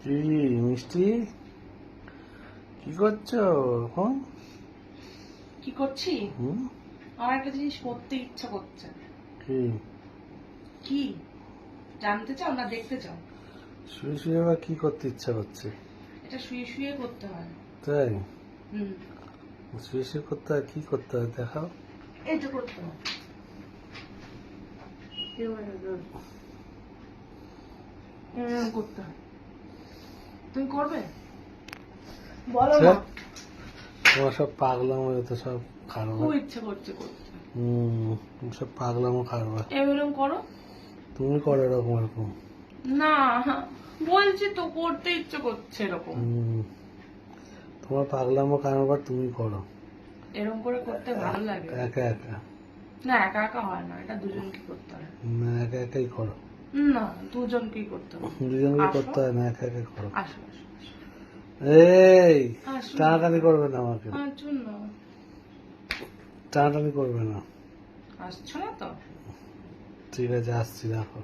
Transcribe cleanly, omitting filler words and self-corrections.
কি মিষ্টি, কি করছো এখন? কি করছি? আমার একটা জিনিস করতে ইচ্ছা করছে। কি? কি জানতে চাও না দেখতে চাও? শুয়ে শুয়ে আবার কি করতে ইচ্ছা করছে? এটা শুয়ে শুয়ে করতে হয়। তাই? হুম, শুয়ে শুয়ে করতে হয়? কি করতে হয় দেখাও। এটা করতে হয়। এরকম করতে হয়। তুমি করবে? বলো না। তোমার সব পাগলামো, তো সব খারাপ। খুব ইচ্ছা করছে করতে। তুমি সব পাগলামো খারাপ। এরকম করো তুমি করো এরকম এরকম। না, বলছি তো করতে ইচ্ছে করছে এরকম। তোমার পাগলামো কারবার তুমি করো এরকম করে করতে ভালো লাগে। একা একা। না, একা একা হয় না, এটা দুজনকে করতে হয়। না, একা একাই করো। না, দুজনকেই করতে হয়। দুজনকে আসো। করতে হয় না, একা একা করো। আসো আসো আসো। এই আসো না। টানাটানি করবে না আমাকে, আসো না। টানাটানি করবে না। আসছো না তো? ঠিক আছে, আসছি, দেখো।